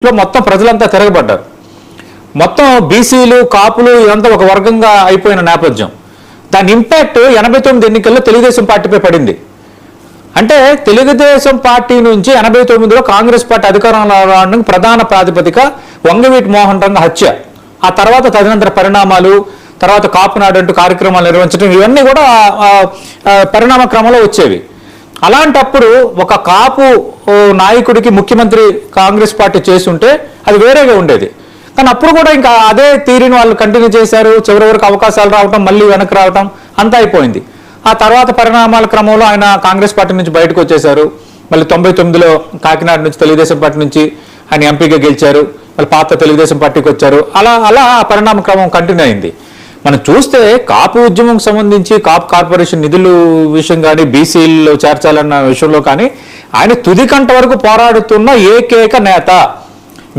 మొత్తం ప్రజలంతా తిరగబడ్డారు. మొత్తం బీసీలు కాపులు ఇదంతా ఒక వర్గంగా అయిపోయిన నేపథ్యం. దాని ఇంపాక్ట్ 89 ఎన్నికల్లో తెలుగుదేశం పార్టీపై పడింది. అంటే తెలుగుదేశం పార్టీ నుంచి 89లో కాంగ్రెస్ పార్టీ అధికారంలో రావడానికి ప్రధాన ప్రాతిపదిక వంగవీటి మోహన్ రంగ హత్య. ఆ తర్వాత తదనంతర పరిణామాలు, తర్వాత కాపునాడు అంటూ కార్యక్రమాలు నిర్వహించడం, ఇవన్నీ కూడా పరిణామ క్రమంలో వచ్చేవి. అలాంటప్పుడు ఒక కాపు నాయకుడికి ముఖ్యమంత్రి కాంగ్రెస్ పార్టీ చేస్తుంటే అది వేరేగా ఉండేది. కానీ అప్పుడు కూడా ఇంకా అదే తీరుని వాళ్ళు కంటిన్యూ చేశారు. చివరి వరకు అవకాశాలు రావటం, మళ్ళీ వెనక్కి రావటం అంతా అయిపోయింది. ఆ తర్వాత పరిణామాల క్రమంలో ఆయన కాంగ్రెస్ పార్టీ నుంచి బయటకు వచ్చేశారు. మళ్ళీ 99లో కాకినాడ నుంచి తెలుగుదేశం పార్టీ నుంచి ఆయన ఎంపీగా గెలిచారు. మళ్ళీ పాత తెలుగుదేశం పార్టీకి వచ్చారు. అలా ఆ పరిణామ క్రమం కంటిన్యూ అయింది. మనం చూస్తే కాపు ఉద్యమంకి సంబంధించి కాపు కార్పొరేషన్ నిధులు విషయం కానీ, బీసీల్లో చేర్చాలన్న విషయంలో కానీ ఆయన తుది కంట వరకు పోరాడుతున్న ఏకైక నేత.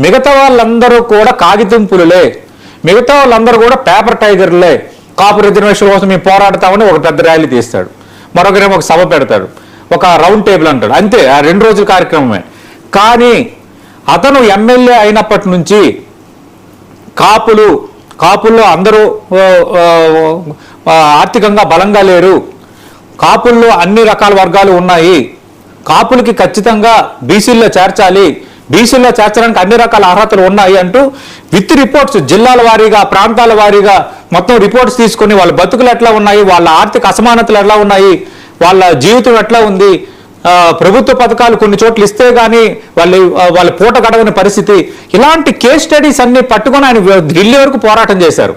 మిగతా వాళ్ళందరూ కూడా కాగితంపులులే, మిగతా వాళ్ళందరూ కూడా పేపర్ టైగర్లే. కాపు రిజర్వేషన్ కోసం మేము పోరాడతామని ఒక పెద్ద ర్యాలీ తీస్తాడు, మరొకరేమో ఒక సభ పెడతాడు, ఒక రౌండ్ టేబుల్ అంటాడు, అంతే. ఆ 2 రోజుల కార్యక్రమమే. కానీ అతను ఎమ్మెల్యే అయినప్పటి నుంచి కాపుల్లో అందరూ ఆర్థికంగా బలంగా లేరు, కాపుల్లో అన్ని రకాల వర్గాలు ఉన్నాయి, కాపులకి ఖచ్చితంగా బీసీల్లో చేర్చాలి, బీసీల్లో చేర్చడానికి అన్ని రకాల అర్హతలు ఉన్నాయి అంటూ విత్ రిపోర్ట్స్ జిల్లాల వారీగా, ప్రాంతాల వారీగా మొత్తం రిపోర్ట్స్ తీసుకొని వాళ్ళ బతుకులు ఎట్లా ఉన్నాయి, వాళ్ళ ఆర్థిక అసమానతలు ఎట్లా ఉన్నాయి, వాళ్ళ జీవితం ఎట్లా ఉంది, ప్రభుత్వ పథకాలు కొన్ని చోట్ల ఇస్తే కానీ వాళ్ళ పూట గడవని పరిస్థితి, ఇలాంటి కేస్ స్టడీస్ అన్ని పట్టుకొని ఆయన ఢిల్లీ వరకు పోరాటం చేశారు.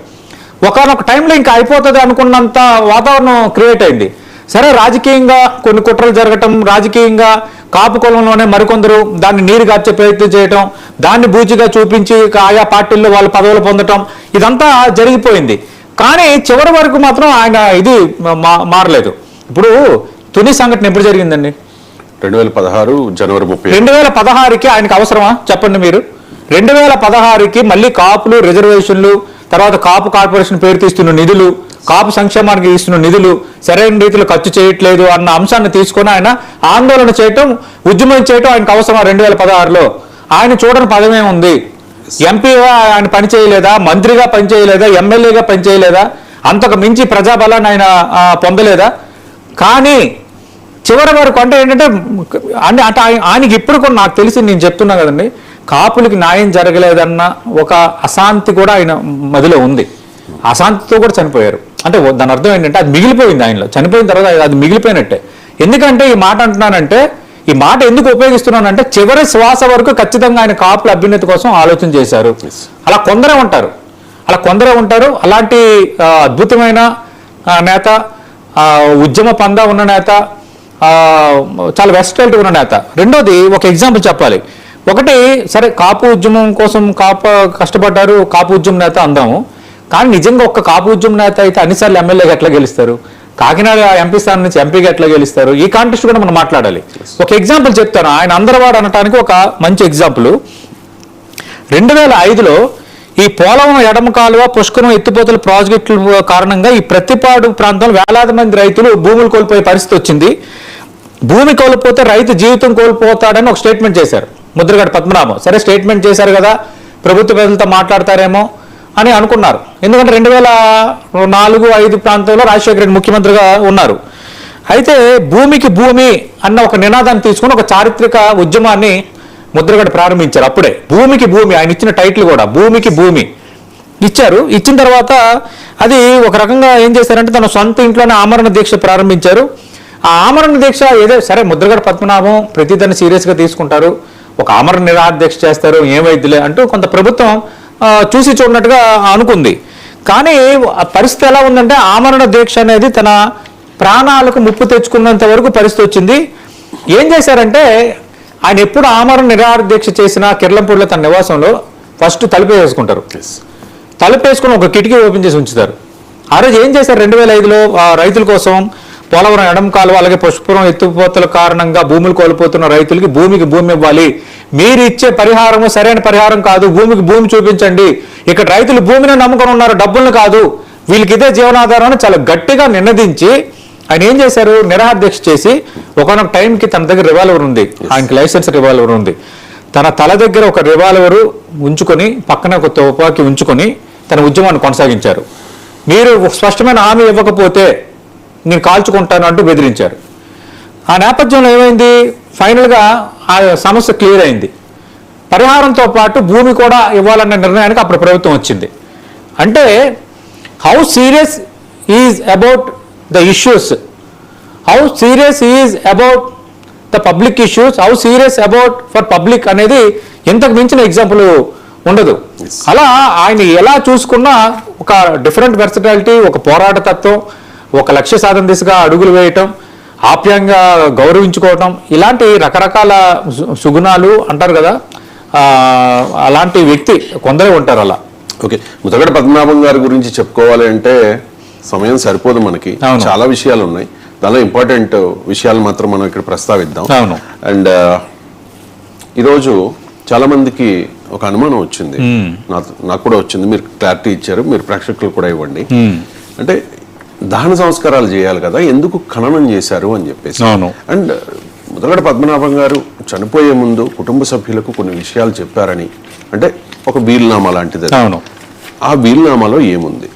ఒకనొక టైంలో ఇంకా అయిపోతుంది అనుకున్నంత వాతావరణం క్రియేట్ అయింది. సరే, రాజకీయంగా కొన్ని కుట్రలు జరగటం, రాజకీయంగా కాపు కులంలోనే మరికొందరు దాన్ని నీరు గార్చే ప్రయత్నం చేయటం, దాన్ని బూచిగా చూపించి ఆయా పార్టీల్లో వాళ్ళు పదవులు పొందటం, ఇదంతా జరిగిపోయింది. కానీ చివరి వరకు మాత్రం ఆయన ఇది మారలేదు. ఇప్పుడు తుని సంఘటన ఎప్పుడు జరిగిందండి? 2016 జనవరి 30. 2016కి ఆయనకు అవసరమా చెప్పండి మీరు? 2016కి మళ్ళీ కాపులు రిజర్వేషన్లు, తర్వాత కాపు కార్పొరేషన్ పేరు తీస్తున్న నిధులు, కాపు సంక్షేమానికి ఇస్తున్న నిధులు సరైన రీతిలో ఖర్చు చేయట్లేదు అన్న అంశాన్ని తీసుకొని ఆయన ఆందోళన చేయటం, ఉద్యమం చేయటం ఆయనకు అవసరమా? 2016లో ఆయన చూడని పదమే ఉంది. ఎంపీగా ఆయన పనిచేయలేదా, మంత్రిగా పనిచేయలేదా, ఎమ్మెల్యేగా పనిచేయలేదా, అంతకు మించి ప్రజాబలాన్ని ఆయన పొందలేదా? కానీ చివరి వరకు అంటే ఏంటంటే ఆయనకి ఇప్పుడు కూడా నాకు తెలిసి, నేను చెప్తున్నా కదండి, కాపులకి న్యాయం జరగలేదన్న ఒక అశాంతి కూడా ఆయన మదిలో ఉంది. అశాంతితో కూడా చనిపోయారు. అంటే దాని అర్థం ఏంటంటే అది మిగిలిపోయింది ఆయనలో. చనిపోయిన తర్వాత అది మిగిలిపోయినట్టే. ఎందుకంటే ఈ మాట అంటున్నానంటే, ఈ మాట ఎందుకు ఉపయోగిస్తున్నానంటే, చివరి శ్వాస వరకు ఖచ్చితంగా ఆయన కాపుల అభ్యున్నతి కోసం ఆలోచన చేశారు. అలా కొందరే ఉంటారు. అలాంటి అద్భుతమైన నేత, ఉద్యమ పందా ఉన్న నేత, చాలా వెస్టైల్టీ ఉన్న నేత. రెండోది ఒక ఎగ్జాంపుల్ చెప్పాలి. ఒకటి, సరే కాపు ఉద్యమం కోసం కష్టపడ్డారు, కాపు ఉద్యమ నేత అందాము. కానీ నిజంగా ఒక్క కాపు ఉద్యమ నేత అయితే అన్నిసార్లు ఎమ్మెల్యేగా ఎట్లా గెలుస్తారు? కాకినాడ ఎంపీ స్థానం నుంచి ఎంపీగా ఎట్లా గెలుస్తారు? ఈ కాంటెస్ట్ కూడా మనం మాట్లాడాలి. ఒక ఎగ్జాంపుల్ చెప్తాను. ఆయన అందరవాడు అనటానికి ఒక మంచి ఎగ్జాంపుల్. 2005లో ఈ పోలవరం ఎడమ కాలువ, పుష్కరం ఎత్తిపోతల ప్రాజెక్టుల కారణంగా ఈ ప్రతిపాడు ప్రాంతంలో వేలాది మంది రైతులు భూములు కోల్పోయే పరిస్థితి వచ్చింది. భూమి కోల్పోతే రైతు జీవితం కోల్పోతాడని ఒక స్టేట్మెంట్ చేశారు ముద్రగడ పద్మనాభం. సరే, స్టేట్మెంట్ చేశారు కదా, ప్రభుత్వ పెద్దలతో మాట్లాడతారేమో అని అనుకున్నారు. ఎందుకంటే 2004-05 ప్రాంతంలో రాజశేఖర రెడ్డి ముఖ్యమంత్రిగా ఉన్నారు. అయితే భూమికి భూమి అన్న ఒక నినాదాన్ని తీసుకుని ఒక చారిత్రక ఉద్యమాన్ని ముద్రగడ ప్రారంభించారు. అప్పుడే భూమికి భూమి, ఆయన ఇచ్చిన టైటిల్ కూడా భూమికి భూమి ఇచ్చారు. ఇచ్చిన తర్వాత అది ఒక రకంగా ఏం చేశారంటే, తన సొంత ఇంట్లోనే ఆమరణ దీక్ష ప్రారంభించారు. ఆ ఆమరణ దీక్ష ఏదో సరే, ముద్రగడ పద్మనాభం ప్రతిదాన్ని సీరియస్గా తీసుకుంటారు. ఒక ఆమరణ నిరాహార దీక్ష చేస్తారు, ఏమైద్దిలే అంటూ కొంత ప్రభుత్వం చూసి చూడనట్టుగా అనుకుంది. కానీ పరిస్థితి ఎలా ఉందంటే, ఆమరణ దీక్ష అనేది తన ప్రాణాలకు ముప్పు తెచ్చుకున్నంత వరకు పరిస్థితి వచ్చింది. ఏం చేశారంటే, ఆయన ఎప్పుడు ఆమరణ నిరాహార దీక్ష చేసిన కిర్లంపూడిలో తన నివాసంలో ఫస్ట్ తలుపేసుకుంటారు. తలుపేసుకుని ఒక కిటికీ ఓపెన్ చేసి ఉంచుతారు. ఆ రోజు ఏం చేశారు? 2005లో రైతుల కోసం పోలవరం ఎడమ కాలువ, అలాగే పుష్కరం ఎత్తిపోతల కారణంగా భూములు కోల్పోతున్న రైతులకి భూమికి భూమి ఇవ్వాలి, మీరు ఇచ్చే పరిహారము సరైన పరిహారం కాదు, భూమికి భూమి చూపించండి, ఇక్కడ రైతులు భూమిని నమ్ముకొని ఉన్నారు, డబ్బులను కాదు, వీళ్ళకి ఇదే జీవనాధారం అని చాలా గట్టిగా నినదించి ఆయన ఏం చేశారు? నిరాహార దీక్ష చేసి ఒకనొక టైంకి తన దగ్గర రివాల్వర్ ఉంది, ఆయనకి లైసెన్స్ రివాల్వర్ ఉంది. తన తల దగ్గర ఒక రివాల్వరు ఉంచుకొని పక్కన ఒక తుపాకీ ఉంచుకొని తన ఉద్యమాన్ని కొనసాగించారు. మీరు స్పష్టమైన హామీ ఇవ్వకపోతే నేను కాల్చుకుంటాను అంటూ బెదిరించారు. ఆ నేపథ్యంలో ఏమైంది, ఫైనల్గా ఆ సమస్య క్లియర్ అయింది. పరిహారంతో పాటు భూమి కూడా ఇవ్వాలన్న నిర్ణయానికి అప్పుడు ప్రభుత్వం వచ్చింది. అంటే how serious is about the issues, how serious is about the public issues, how serious about for public అనేది ఇంతకు మించిన ఎగ్జాంపుల్ ఉండదు. అలా ఆయన ఎలా చూసుకున్నా ఒక డిఫరెంట్ వెర్సటాలిటీ, ఒక పోరాట తత్వం, ఒక లక్ష్య సాధన దిశగా అడుగులు వేయటం, ఆప్యాయంగా గౌరవించుకోవటం, ఇలాంటి రకరకాల సుగుణాలు అంటారు కదా, అలాంటి వ్యక్తి కొందరే ఉంటారు అలా. ఓకే, ముద్దగడ పద్మనాభం గారి గురించి చెప్పుకోవాలి అంటే సమయం సరిపోదు మనకి. చాలా విషయాలు ఉన్నాయి, దానిలో ఇంపార్టెంట్ విషయాలు మాత్రం మనం ఇక్కడ ప్రస్తావిద్దాం. అవును. అండ్ ఈరోజు చాలా మందికి ఒక అనుమానం వచ్చింది, నాకు కూడా వచ్చింది. మీరు క్లారిటీ ఇచ్చారు, మీరు ప్రేక్షకులు కూడా ఇవ్వండి. అంటే దహన సంస్కారాలు చేయాలి కదా, ఎందుకు ఖననం చేశారు అని చెప్పేసి. అండ్ ముద్దగడ పద్మనాభం గారు చనిపోయే ముందు కుటుంబ సభ్యులకు కొన్ని విషయాలు చెప్పారని, అంటే ఒక వీలునామా లాంటిది. ఆ వీలునామాలో ఏముంది?